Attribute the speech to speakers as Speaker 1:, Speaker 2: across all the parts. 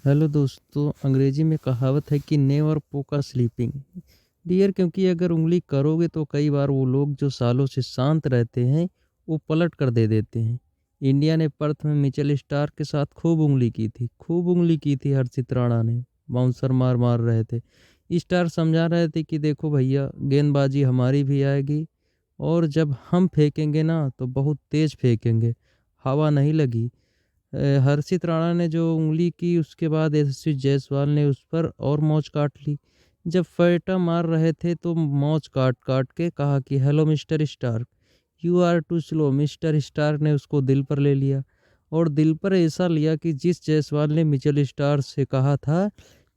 Speaker 1: Hello दोस्तों, अंग्रेजी में कहावत है कि नेवर पोका स्लीपिंग डियर। क्योंकि अगर उंगली करोगे तो कई बार वो लोग जो सालों से शांत रहते हैं वो पलट कर दे देते हैं। इंडिया ने पर्थ में मिचेल स्टार के साथ खूब उंगली की थी। हर्षित राणा ने बाउंसर मार मार रहे थे। स्टार समझा रहे थे कि देखो भैया, गेंदबाजी हमारी भी आएगी और जब हम फेंकेंगे ना तो बहुत तेज फेंकेंगे, हवा नहीं लगी। हर्षित राणा ने जो उंगली की उसके बाद यशस्वी जायसवाल ने उस पर और मौज काट ली। जब फैटा मार रहे थे तो मौज काट काट के कहा कि hello mister Stark, you are too slow. Mister Stark ने उसको दिल पर ले लिया, और दिल पर ऐसा लिया कि जिस जायसवाल ने मिचेल स्टार्क से कहा था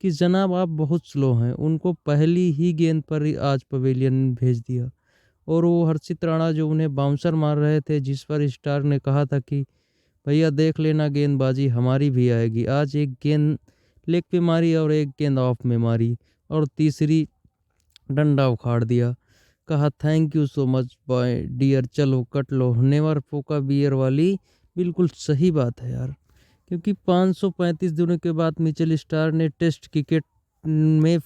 Speaker 1: कि जनाब आप बहुत स्लो हैं, उनको पहली ही गेंद पर ही आज पवेलियन भेज दिया। और वो हर्षित राणा जो उन्हें बाउंसर मार रहे थे, जिस पर स्टार्क ने कहा था कि भैया देख लेना, गेंदबाजी हमारी भी आएगी, आज एक गेंद लेग पे मारी और एक गेंद ऑफ में मारी और तीसरी डंडा उखाड़ दिया। कहा thank you so much boy dear, चलो कट लो। नेवर फोका बियर वाली बिल्कुल सही बात है यार। क्योंकि 535 दिनों के बाद मिचेल स्टार ने टेस्ट क्रिकेट में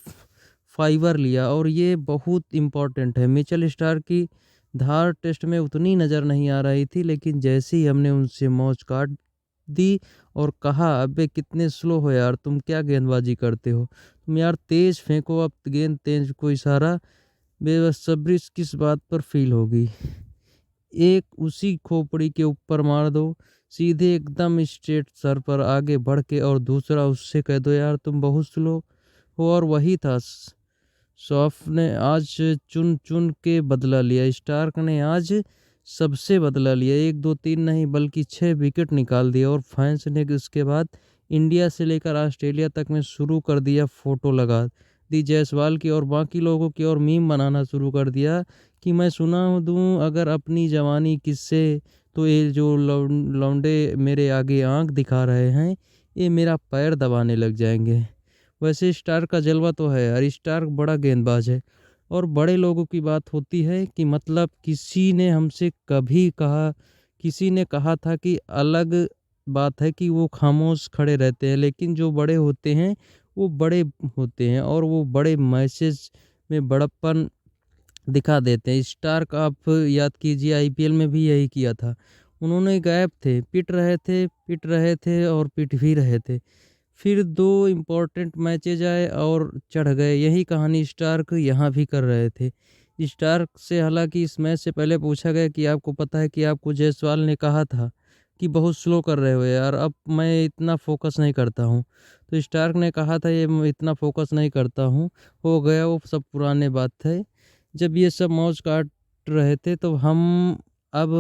Speaker 1: फाइवर लिया, और ये बहुत इम्पोर्टेंट है। मिचेल स्टार की धार टेस्ट में उतनी नज़र नहीं आ रही थी, लेकिन जैसे ही हमने उनसे मौज काट दी और कहा अबे कितने स्लो हो यार, तुम क्या गेंदबाजी करते हो, तुम यार तेज फेंको अब गेंद, तेज को इशारा बेसब्री किस बात पर फील होगी, एक उसी खोपड़ी के ऊपर मार दो सीधे एकदम स्ट्रेट सर पर आगे बढ़ के, और दूसरा उससे कह दो यार तुम बहुत स्लो हो। और वही था, सौफ ने आज चुन चुन के बदला लिया। स्टार्क ने आज सबसे बदला लिया, 1 2 3 नहीं बल्कि 6 विकेट निकाल दिया। और फैंस ने उसके बाद इंडिया से लेकर ऑस्ट्रेलिया तक में शुरू कर दिया फोटो लगा दी जायसवाल की, और बाकी लोगों की, और मीम बनाना शुरू कर दिया कि मैं सुना दूं अगर अपनी जवानी किससे, तो ये जो लौंडे मेरे आगे आंख दिखा रहे हैं ये मेरा पैर दबाने लग जाएंगे। वैसे स्टार्क का जलवा तो है यार, स्टार्क बड़ा गेंदबाज है। और बड़े लोगों की बात होती है कि मतलब किसी ने हमसे कभी कहा, किसी ने कहा था कि अलग बात है कि वो खामोश खड़े रहते हैं, लेकिन जो बड़े होते हैं वो बड़े होते हैं और वो बड़े मैसेज में बड़प्पन दिखा देते हैं। स्टार्क आप याद कीजिए, आईपीएल में भी यही किया था। उन्होंने गायब थे, पिट रहे थे और पिट भी रहे थे। फिर 2 इम्पोर्टेंट मैचेज आए और चढ़ गए। यही कहानी स्टार्क यहाँ भी कर रहे थे। स्टार्क से हालांकि इस मैच से पहले पूछा गया कि आपको पता है कि आपको जायसवाल ने कहा था कि बहुत स्लो कर रहे हो यार, अब मैं इतना फोकस नहीं करता हूँ। तो स्टार्क ने कहा था ये मैं इतना फोकस नहीं करता हूँ, हो गया वो सब पुराने बात है। जब ये सब मौज काट रहे थे तो हम अब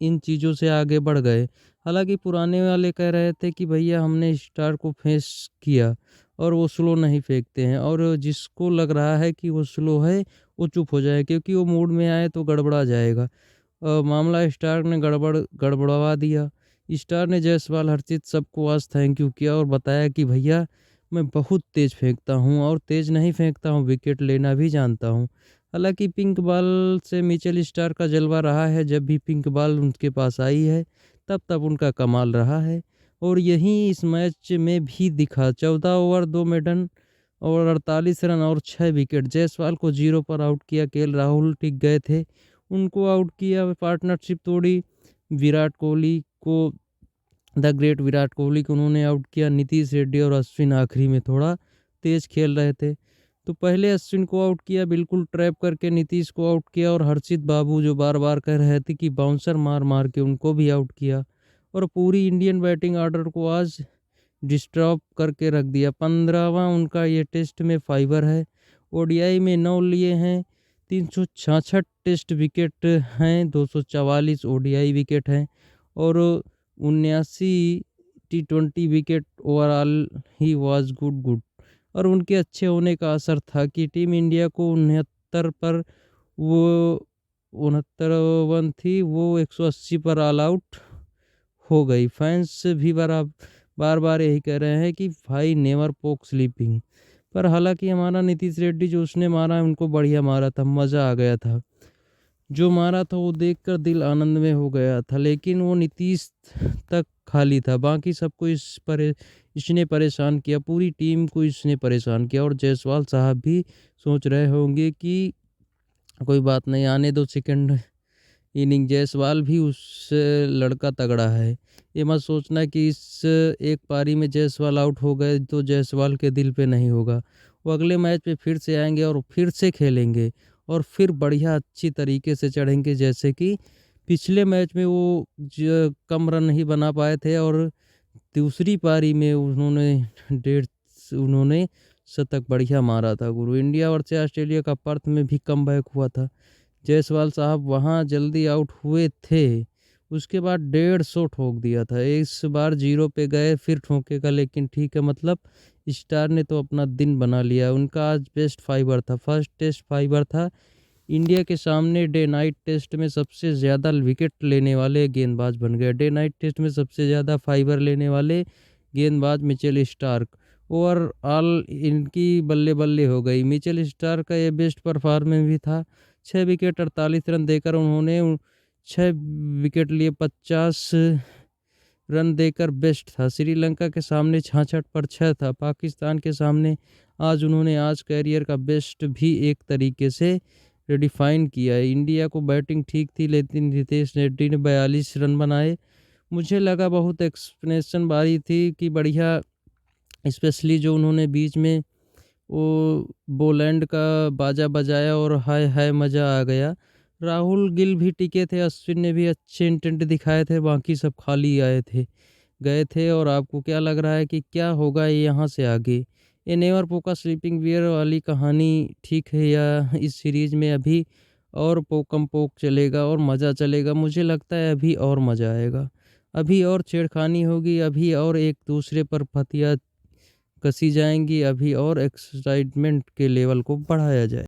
Speaker 1: इन चीज़ों से आगे बढ़ गए। हालांकि पुराने वाले कह रहे थे कि भैया हमने स्टार को फेस किया और वो स्लो नहीं फेंकते हैं, और जिसको लग रहा है कि वो स्लो है वो चुप हो जाए, क्योंकि वो मूड में आए तो गड़बड़ा जाएगा। मामला स्टार ने गड़बड़वा दिया। स्टार ने जायसवाल, हर्षित सबको आज थैंक यू किया और बताया कि भैया मैं बहुत तेज़ फेंकता हूँ, और तेज़ नहीं फेंकता हूँ, विकेट लेना भी जानता हूँ। हालांकि पिंक बॉल से मिचेल स्टार का जलवा रहा है, जब भी पिंक बॉल उनके पास आई है तब तब उनका कमाल रहा है। और यही इस मैच में भी दिखा। 14 ओवर 2 मेडन और 48 रन और 6 विकेट। जायसवाल को 0 पर आउट किया, केएल राहुल टिक गए थे, उनको आउट किया, पार्टनरशिप तोड़ी। विराट कोहली को, द ग्रेट विराट कोहली को उन्होंने आउट किया। नीतीश रेड्डी और अश्विन आखिरी में थोड़ा तेज खेल रहे थे, तो पहले अश्विन को आउट किया, बिल्कुल ट्रैप करके नीतीश को आउट किया, और हर्षित बाबू जो बार बार कह रहे थे कि बाउंसर मार मार के उनको भी आउट किया। और पूरी इंडियन बैटिंग ऑर्डर को आज डिस्टर्ब करके रख दिया। 15वां उनका ये टेस्ट में फाइवर है। ओडीआई में 9 लिए हैं, 366 टेस्ट विकेट हैं, 244 ओडीआई विकेट हैं, और 79 T20 wicket. Overall he was good. और उनके अच्छे होने का असर था कि टीम इंडिया को 69 पर, वो 69 रन थी, वो 180 पर ऑल आउट हो गई। फैंस भी बार बार यही कह रहे हैं कि भाई नेवर पोक स्लीपिंग। पर हालांकि हमारा नीतीश रेड्डी जो उसने मारा उनको बढ़िया मारा था, मज़ा आ गया था। जो मारा था वो देखकर दिल आनंद में हो गया था, लेकिन वो नीतीश तक खाली था। बाकी सबको इसने परेशान किया, पूरी टीम को इसने परेशान किया। और जायसवाल साहब भी सोच रहे होंगे कि कोई बात नहीं, आने दो सेकंड इनिंग। जायसवाल भी उस लड़का तगड़ा है। ये मत सोचना कि इस एक पारी में जायसवाल आउट हो गए तो जायसवाल के दिल पे नहीं होगा। वो अगले मैच पे फिर से आएंगे और फिर से खेलेंगे और फिर बढ़िया अच्छी तरीके से चढ़ेंगे। जैसे कि पिछले मैच में वो कम रन नहीं बना पाए थे और दूसरी पारी में उन्होंने शतक बढ़िया मारा था गुरु। इंडिया वर्सेस ऑस्ट्रेलिया का पर्थ में भी कमबैक हुआ था। जायसवाल साहब वहाँ जल्दी आउट हुए थे, उसके बाद 150 ठोक दिया था। इस बार 0 पे गए, फिर ठोकेगा, लेकिन ठीक है, मतलब स्टार ने तो अपना दिन बना लिया। उनका आज बेस्ट फाइबर था, फर्स्ट टेस्ट फाइबर था। इंडिया के सामने डे नाइट टेस्ट में सबसे ज़्यादा विकेट लेने वाले गेंदबाज बन गए। डे नाइट टेस्ट में सबसे ज़्यादा फाइबर लेने वाले गेंदबाज मिचेल स्टार्क। ओवरऑल इनकी बल्ले बल्ले हो गई। मिचेल स्टार्क का ये बेस्ट परफॉर्मेंस भी था। 6 विकेट 48 रन देकर उन्होंने 6 विकेट लिए, 50 रन देकर बेस्ट था। श्रीलंका के सामने 66 पर 6 था। पाकिस्तान के सामने आज कैरियर का बेस्ट भी एक तरीके से रिडिफाइन किया है। इंडिया को बैटिंग ठीक थी, लेकिन रितेश रेड्डी ने 42 रन बनाए। मुझे लगा बहुत एक्सप्लेनेशन बारी थी कि बढ़िया, स्पेशली जो उन्होंने बीच में वो बोलैंड का बाजा बजाया और हाय हाय मज़ा आ गया। राहुल गिल भी टिके थे, अश्विन ने भी अच्छे इंटेंट दिखाए थे, बाकी सब खाली गए थे। और आपको क्या लग रहा है कि क्या होगा यहाँ से आगे? ये नेवर पोका स्लीपिंग बियर वाली कहानी ठीक है, या इस सीरीज़ में अभी और पोकम पोक चलेगा और मज़ा चलेगा? मुझे लगता है अभी और मज़ा आएगा, अभी और छेड़खानी होगी, अभी और एक दूसरे पर फतिया कसी जाएंगी, अभी और एक्साइटमेंट के लेवल को बढ़ाया जाए।